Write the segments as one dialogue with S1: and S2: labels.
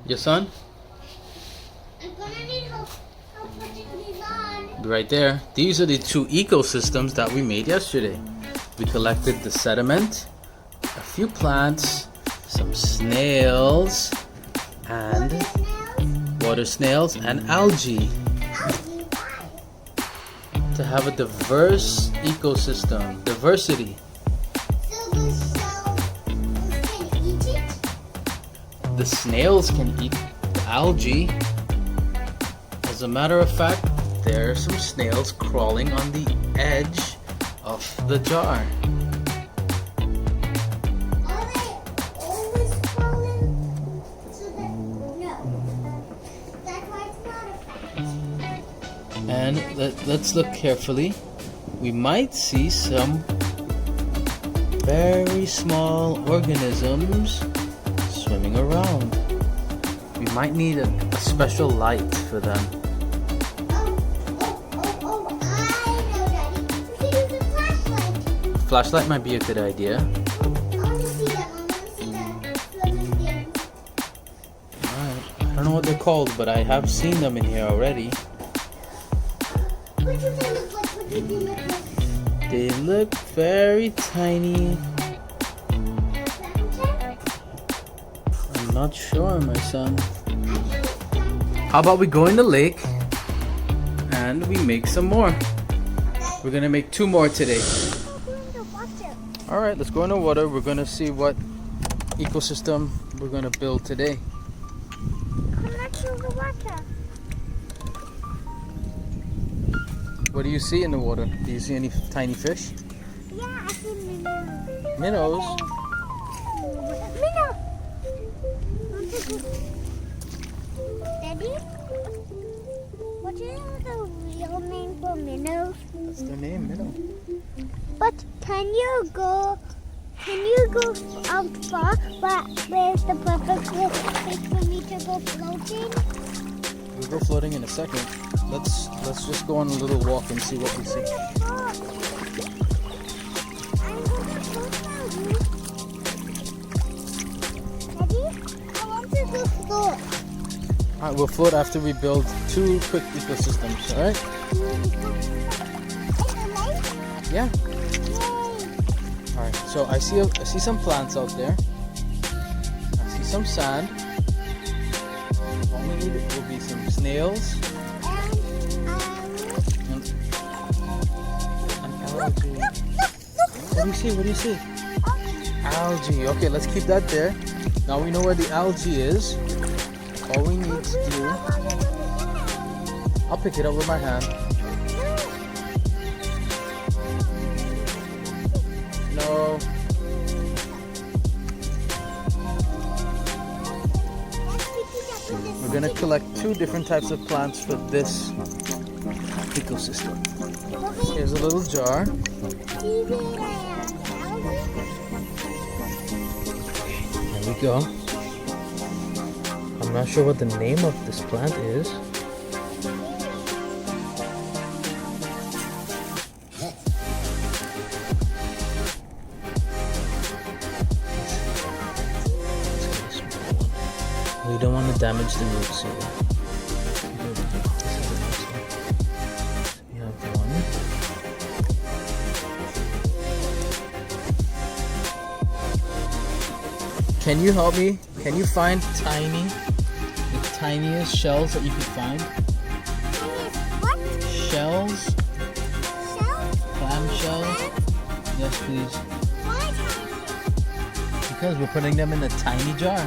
S1: Your son?
S2: I'm gonna need help putting these on.
S1: Right there. These are the two ecosystems that we made yesterday. We collected the sediment, a few plants, some snails, and water snails and algae to have a diverse ecosystem, diversity.
S2: So the shells can eat it?
S1: The snails can eat the algae. As a matter of fact, there are some snails crawling on the edge of the jar.
S2: Are they always crawling? So that, no. That's why it's not a fact.
S1: And let's look carefully. We might see some very small organisms swimming around. We might need a special light for them.
S2: I know, Daddy. We should use a flashlight.
S1: Flashlight might be a good idea.
S2: I want to see them. I want to see the frozen things.
S1: Alright. I don't know what they're called, but I have seen them in here already.
S2: What do they look like? What do they look like?
S1: They look very tiny. I'm not sure, my son. How about we go in the lake and we make some more? We're gonna make 2 more today. Alright, let's go in the water. We're gonna see what ecosystem we're gonna build today. What do you see in the water? Do you see any tiny fish?
S2: Yeah, I see minnows.
S1: Minnows?
S2: Minnow! Daddy? What is the real name for minnows?
S1: That's their name, minnow.
S2: But can you go out far? But where's the perfect place for me to go floating?
S1: We'll go floating in a second. Let's just go on a little walk and see what we see.
S2: I'm gonna float now, Daddy, I want to go float.
S1: Alright, we'll float after we build 2 quick ecosystems, alright? Yeah. Alright, so I see some plants out there. I see some sand. All we need will be some snails and algae. What do you see? What do you see? Algae. Okay, let's keep that there. Now we know where the algae is. All we need to do, I'll pick it up with my hand. No. We're gonna collect 2 different types of plants for this ecosystem. Here's a little jar. There we go. I'm not sure what the name of this plant is. We don't want to damage the roots, so we have one. Can you help me? Can you find the tiniest shells that you could find?
S2: What?
S1: Shells?
S2: Shell?
S1: Clam shells? Yes, please.
S2: Why tiny?
S1: Because we're putting them in a tiny jar.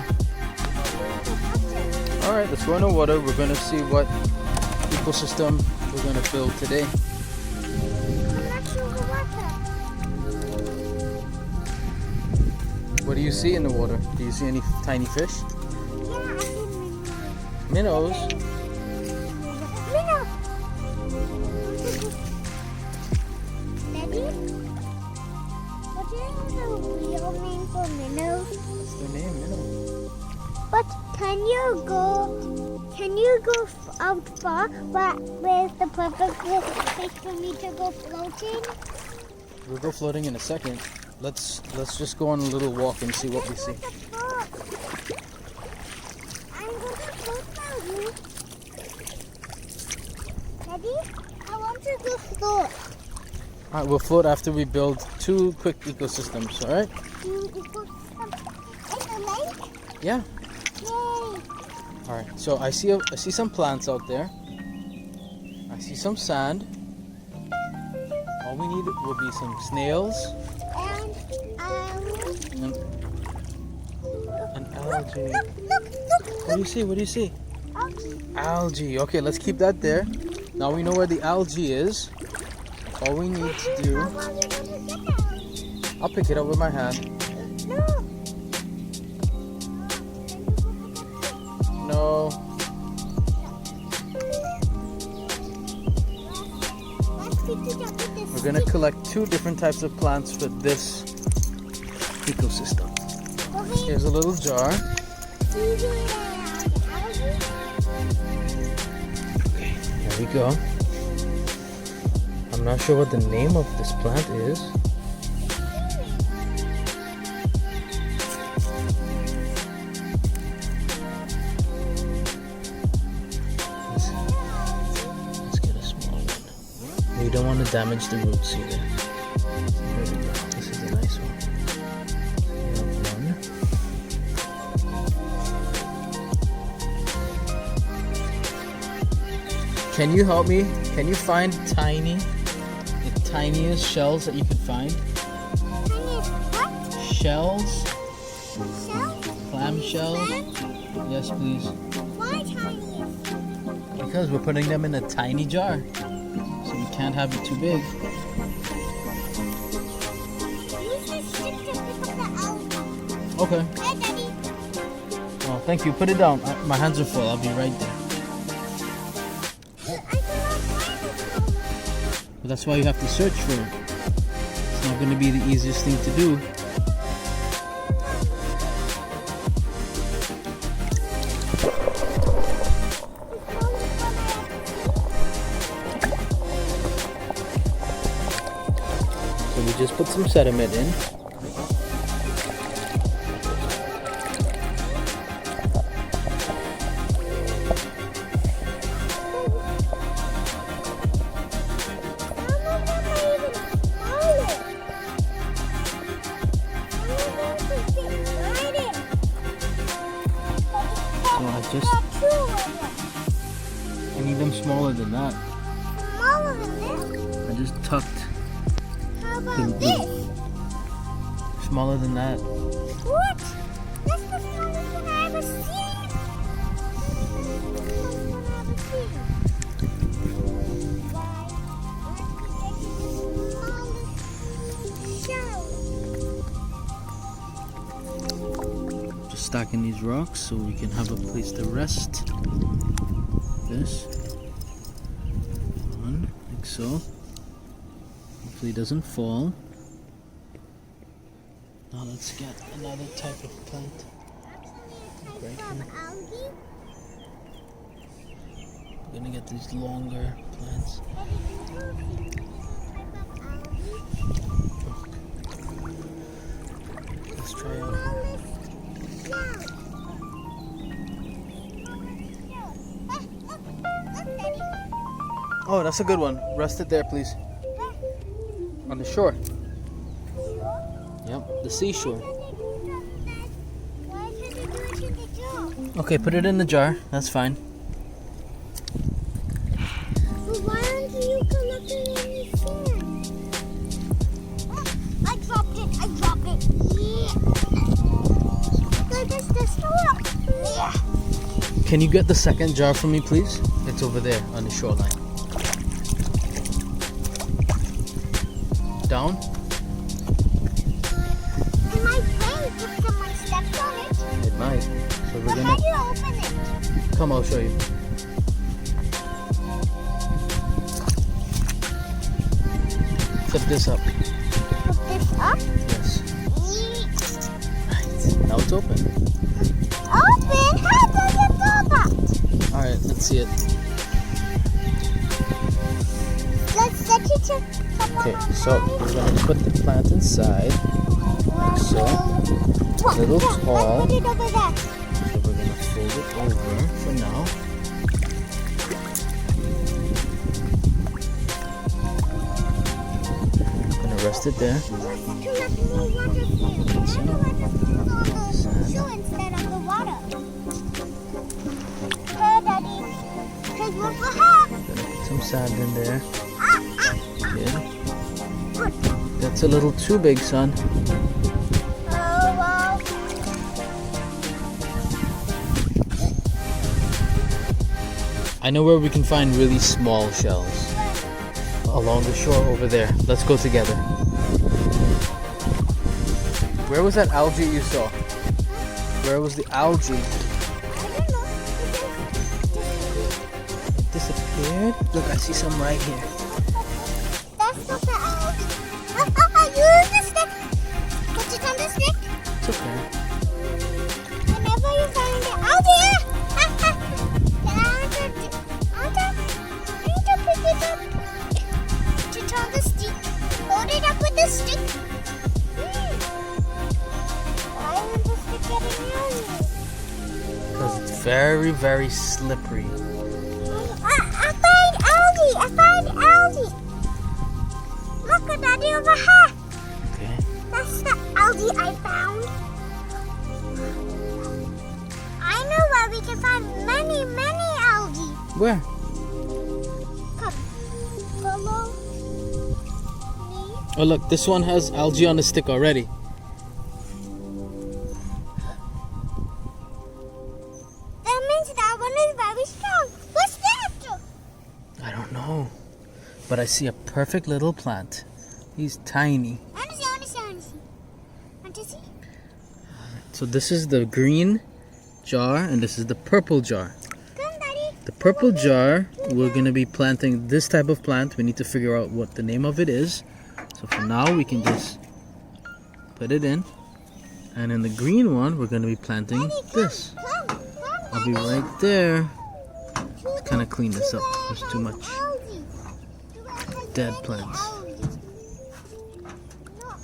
S1: Alright, let's go in the water. We're going to see what ecosystem we're going to build today. What do you see in the water? Do you see any tiny fish?
S2: Yeah, I see
S1: Minnows?
S2: minnow. Daddy? What is the real name for minnows?
S1: That's their name, minnow.
S2: But can you go out far? But where's the perfect place for me to go floating?
S1: We'll go floating in a second. Let's just go on a little walk and see what we see.
S2: I'm going float.
S1: Alright, we'll float after we build 2 quick ecosystems, alright?
S2: In the lake?
S1: Yeah.
S2: Yay.
S1: Alright, so I see some plants out there. I see some sand. All we need will be some snails
S2: And
S1: and algae.
S2: look.
S1: What do you see? What do you see?
S2: Algae.
S1: Algae. Okay, let's keep that there. Now we know where the algae is. All we need to
S2: How
S1: do,
S2: are we gonna get that?
S1: I'll pick it up with my hand.
S2: No.
S1: No.
S2: Let's pick it up with this.
S1: We're gonna collect 2 different types of plants for this ecosystem.
S2: Okay.
S1: Here's a little jar. There we go. I'm not sure what the name of this plant is. Let's get a small one. We don't want to damage the roots either. There we go. This is a nice one. We have one. Can you help me? Can you find the tiniest shells that you could find?
S2: What?
S1: Shells?
S2: Shell?
S1: Clam shells? Yes, please.
S2: Why tiniest?
S1: Because we're putting them in a tiny jar. So we can't have it too big.
S2: Use the stick to pick up the algae.
S1: Okay.
S2: Hey, Daddy.
S1: Oh, thank you. Put it down. My hands are full. I'll be right there.
S2: I cannot find it.
S1: But that's why you have to search for it. It's not going to be the easiest thing to do. So we just put some sediment in. I need them smaller than that.
S2: Smaller than this?
S1: I just tucked
S2: How
S1: the
S2: about this?
S1: smaller than that.
S2: What? That's the smallest one I ever seen.
S1: Just stacking these rocks so we can have a place to rest. This one, like so. Hopefully it doesn't fall. Now let's get another type of plant. Right here. We're gonna get these longer plants. Let's try out. Oh, that's a good one. Rest it there, please. On the shore. Yep, the seashore.
S2: Why can't you do it in the jar?
S1: Okay, put it in the jar. That's fine.
S2: But why aren't you collecting in the sand? I dropped it. Yeah. That's the store. Yeah.
S1: Can you get the second jar for me, please? It's over there on the shoreline. Down.
S2: It might break if someone steps on it.
S1: It might. So we're
S2: But
S1: gonna
S2: how do you open it?
S1: come. I'll show you. Flip this up.
S2: Put this up.
S1: Yes. Right. Now it's open.
S2: Open? How does it do that?
S1: All right. Let's see it.
S2: Let's set it to
S1: Okay. So we're gonna put the plant inside. So. A little tall.
S2: Let's put it over there.
S1: So we're gonna fold it over for now. rest it there.
S2: Let's collect more water snails. Why do water snails on the shore instead of the water? Hey, Daddy. Hey, look for her.
S1: Gonna put some sand in there. Good.
S2: Good.
S1: That's a little too big, son.
S2: Oh, wow.
S1: I know where we can find really small shells. Along the shore over there. Let's go together. Where was that algae you saw? Where was the algae?
S2: I don't know.
S1: It disappeared? Look, I see some right here.
S2: That's not the algae. Use the stick. Put it on the stick.
S1: It's okay.
S2: Whenever you find the algae, pick it up. Put it on the stick. Hold it up with the stick. Why isn't the stick getting algae?
S1: Because it's very, very slippery.
S2: I find algae. I find algae. Look at Daddy over here.
S1: Okay.
S2: That's the algae I found. I know where we can find many, many algae.
S1: Where?
S2: Come, follow me.
S1: Oh, look, this one has algae on the stick already.
S2: That means that one is very strong. What's that?
S1: I don't know. But I see a perfect little plant. He's tiny.
S2: I want to see. Want to see?
S1: So this is the green jar and this is the purple jar.
S2: Come, Daddy.
S1: The purple jar, we're going to be planting this type of plant. We need to figure out what the name of it is. So for now, we can just put it in. And in the green one, we're going to be planting
S2: Daddy,
S1: this.
S2: Come,
S1: I'll be
S2: Daddy.
S1: right there.
S2: To
S1: Kind of clean this
S2: to
S1: up.
S2: where
S1: There's too much
S2: algae. To where there's
S1: dead
S2: many
S1: plants.
S2: algae. Look,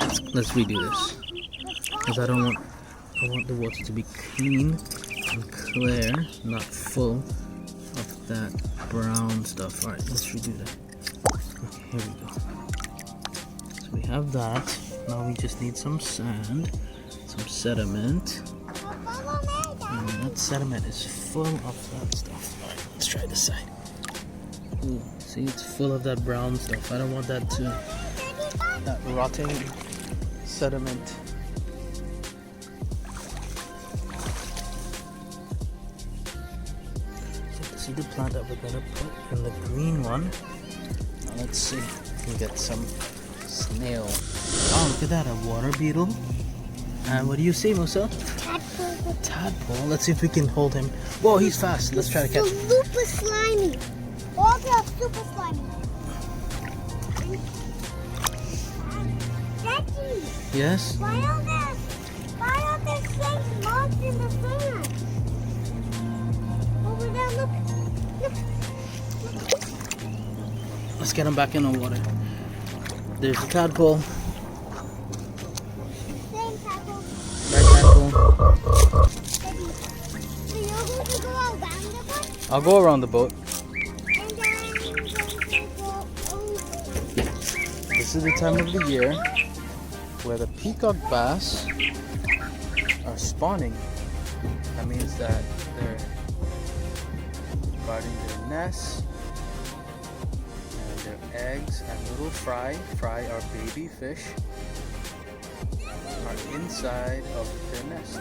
S2: I think
S1: Let's redo this. Because I want the water to be clean and clear, not full of that brown stuff. Alright, let's redo that. Okay, here we go. So we have that. Now we just need some sand, some sediment.
S2: follow me,
S1: And
S2: Daddy.
S1: that sediment is full of that stuff. Alright, let's try this side. Ooh, see, it's full of that brown stuff. I don't want that to, that rotting sediment. So this is the plant that we're gonna put in the green one. Now let's see if we can get some snail. Oh, look at that, a water beetle. And what do you see, Musa?
S2: Tadpole.
S1: Tadpole. Let's see if we can hold him. Whoa, he's fast. Let's try to catch him.
S2: Super slimy. All the super slimy. Daddy,
S1: Yes?
S2: why are there snakes marked in the sand? Over there, look.
S1: Let's get him back in the water. There's the tadpole.
S2: Same tadpole.
S1: Right tadpole.
S2: Daddy, so you're going to go around the boat?
S1: I'll go around the boat.
S2: And then you're going to go over.
S1: This is the time of the year where the peacock bass are spawning. That means that they're guarding their nests and their eggs and little fry our baby fish are inside of their nest.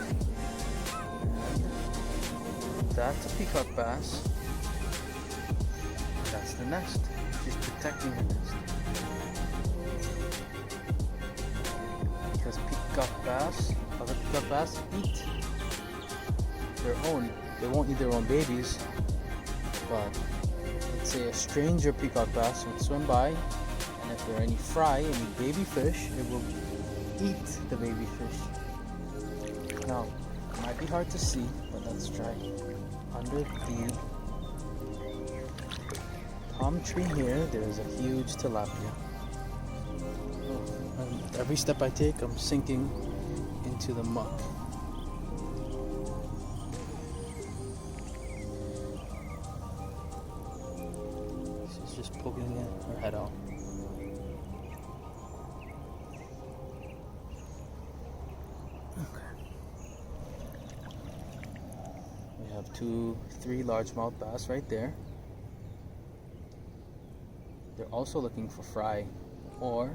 S1: And that's a peacock bass. That's the nest. She's protecting the nest. Because other peacock bass eat their own. They won't eat their own babies, but let's say a stranger peacock bass would swim by, and if there are any baby fish, it will eat the baby fish. Now, it might be hard to see, but let's try. Under the palm tree here, there is a huge tilapia. And every step I take, I'm sinking into the muck. She's just poking her head out. We have 3 largemouth bass right there. They're also looking for fry, or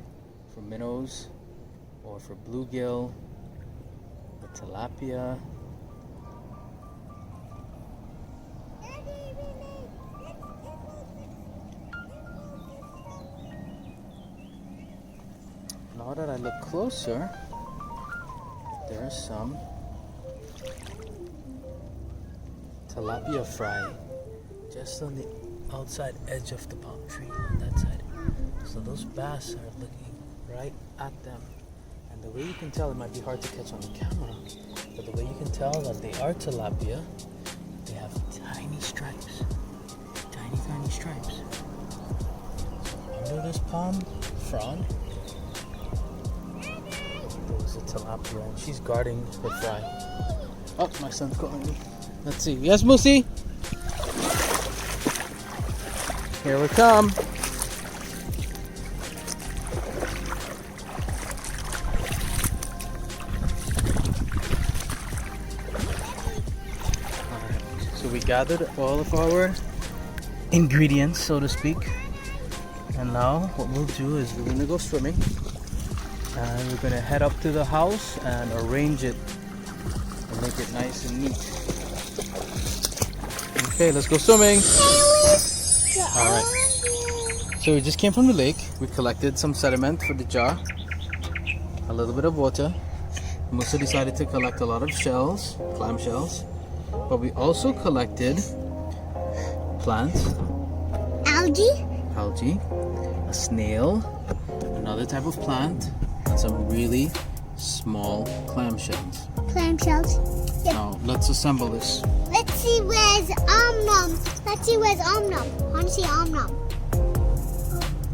S1: for minnows, or for bluegill, or tilapia. Now that I look closer, there are some tilapia fry just on the outside edge of the palm tree on that side. So those bass are looking right at them. And the way you can tell, it might be hard to catch on the camera, but the way you can tell that they are tilapia, they have tiny stripes. Tiny, tiny stripes. So under this palm frond, there's a tilapia, and she's guarding her fry. Oh, my son's calling me. Let's see. Yes, Moosey? Here we come. Alright, so we gathered all of our ingredients, so to speak. And now what we'll do is we're going to go swimming. And we're going to head up to the house and arrange it and make it nice and neat. Okay, let's go swimming. Alright, so we just came from the lake. We collected some sediment for the jar, a little bit of water. Musa decided to collect a lot of shells, clam shells, but we also collected plants, algae, a snail, another type of plant, and some really small clam shells. Yep. Now let's assemble this.
S2: Let's see where's Omnom. Let's see where's Omnom. I want to see Omnom.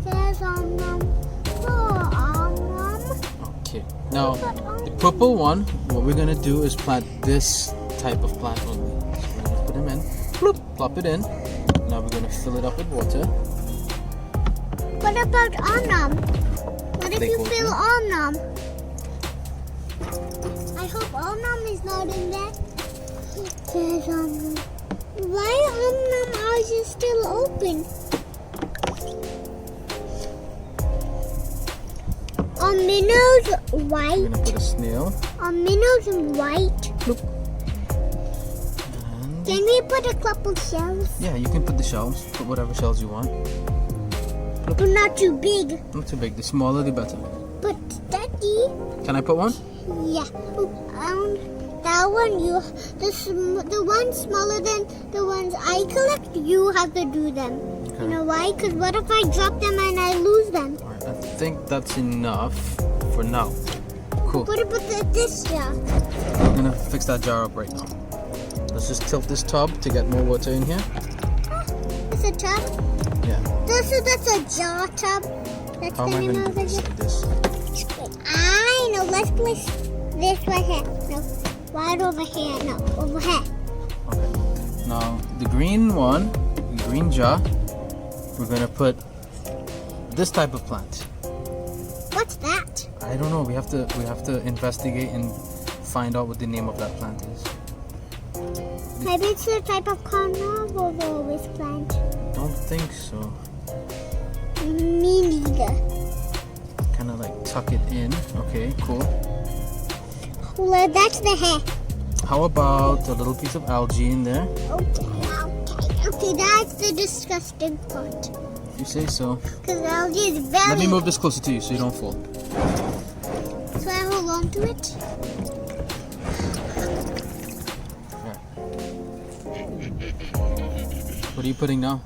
S2: There's Omnom. Oh, Omnom.
S1: Okay. Now the purple one, what we're gonna do is plant this type of plant only. So we're gonna put him in. Bloop, plop it in. Now we're gonna fill it up with water.
S2: What about Omnom? What if
S1: Lake
S2: you
S1: water.
S2: fill Omnom? I hope Omnom is not in there. There's Omnom. Why Omnom eyes is still open? Are minnows
S1: We're
S2: white?
S1: gonna put a snail.
S2: Are minnows white?
S1: Bloop. And
S2: Can we put a couple shells?
S1: yeah, you can put the shells. Put whatever shells you want.
S2: But not too big.
S1: Not too big. The smaller, the better.
S2: But Daddy,
S1: Can I put one?
S2: yeah, that one the ones smaller than the ones I collect, you have to do them.
S1: Okay.
S2: You know why? Because what if I drop them and I lose them?
S1: Alright, I think that's enough for now. Cool.
S2: What about this jar?
S1: I'm gonna fix that jar up right now. Let's just tilt this tub to get more water in here.
S2: It's a tub.
S1: Yeah.
S2: That's a jar tub. That's
S1: How am
S2: the
S1: I
S2: name
S1: gonna
S2: of
S1: do
S2: it.
S1: this like this?
S2: I know. Let's place this right here. No, right over here. No, over here.
S1: Okay. Now the green one, the green jar, we're gonna put this type of plant.
S2: What's that?
S1: I don't know. We have to investigate and find out what the name of that plant is.
S2: Maybe it's a type of carnivore plant.
S1: Don't think so.
S2: Me neither.
S1: Kind of like tuck it in. Okay, cool.
S2: Well, that's the hair.
S1: How about a little piece of algae in there?
S2: Okay, that's the disgusting part.
S1: If you say so.
S2: Because algae is very...
S1: Let me move this closer to you so you don't fall.
S2: So I hold on to it?
S1: There. What are you putting now?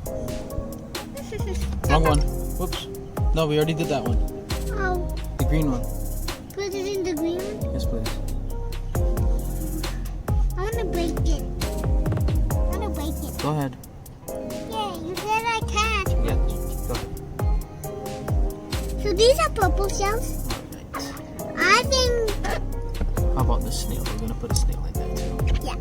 S1: Wrong one. Whoops. No, we already did that one.
S2: Oh,
S1: The green one.
S2: put it in the green one?
S1: Yes, please.
S2: I want to break it. I want to break it.
S1: Go ahead.
S2: Yeah, you said I can.
S1: Yeah. Go ahead.
S2: So these are purple shells?
S1: Alright.
S2: I think...
S1: How about the snail? We're gonna put a snail in there too.
S2: Yeah.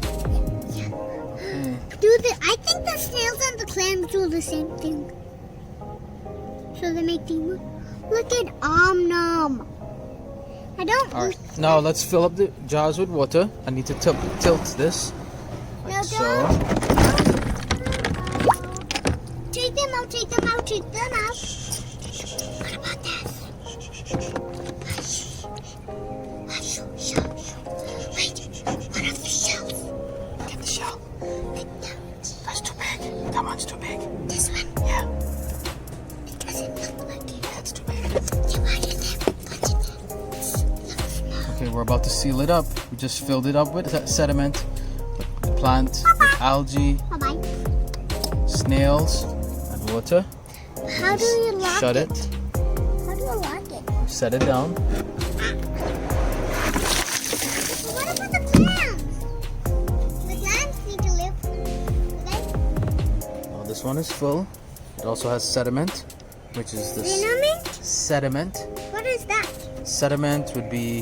S1: Okay.
S2: I think the snails and the clams do the same thing. So they make teamwork. Look at Omnom. I don't...
S1: Alright. Now let's fill up the jars with water. I need to tilt this
S2: No,
S1: so.
S2: Take them out, take them out, take them out. What about this? Hush. Wait, what of the shells?
S1: Get the shell. That's too big. That one's too big.
S2: This one?
S1: Yeah.
S2: It doesn't look like it.
S1: That's too big.
S2: Yeah, why did they put it in?
S1: Okay, we're about to seal it up. We just filled it up with sediment, with plant, with algae,
S2: Bye-bye.
S1: snails, and water.
S2: How do you lock
S1: Shut it.
S2: How do you lock it?
S1: Set it down.
S2: What about the plants? The plants need to live. Right?
S1: Now this one is full. It also has sediment, which is this
S2: Sediment?
S1: sediment.
S2: What is that?
S1: Sediment would be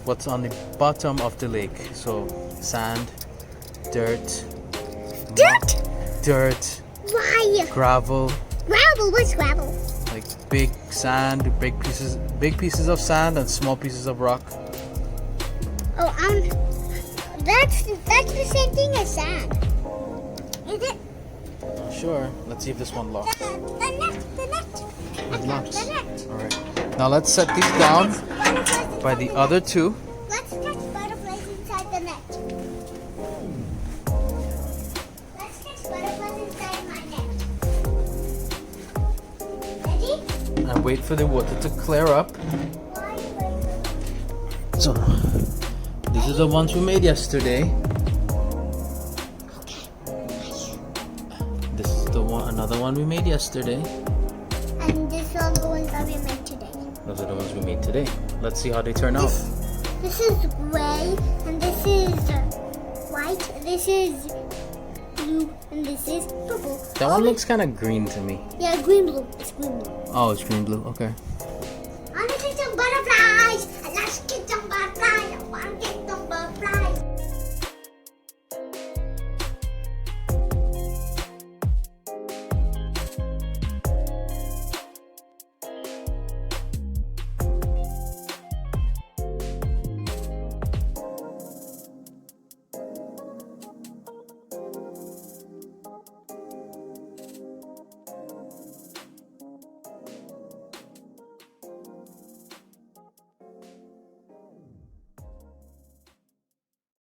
S1: what's on the bottom of the lake. So sand, dirt,
S2: Dirt? Why?
S1: gravel,
S2: Gravel? What's gravel?
S1: like big sand, big pieces of sand and small pieces of rock.
S2: Oh, that's the same thing as sand. Is it?
S1: Not sure. Let's see if this one locks.
S2: The net.
S1: It locks.
S2: The net.
S1: All right. Now let's set these down
S2: Butterflies
S1: by
S2: inside
S1: the
S2: net.
S1: other two.
S2: Let's catch butterflies inside the net. Let's catch butterflies inside my net. Ready?
S1: And wait for the water to clear up.
S2: Why wait?
S1: So these are the ones we made yesterday. This is the one, another one we made yesterday.
S2: And these are the ones that we made today.
S1: Those are the ones we made today. Let's see how they turn out.
S2: This is gray, and this is white. This is blue, and this is purple.
S1: That one looks kind of green to me.
S2: Yeah, green blue. It's green blue.
S1: Oh, it's green blue. Okay.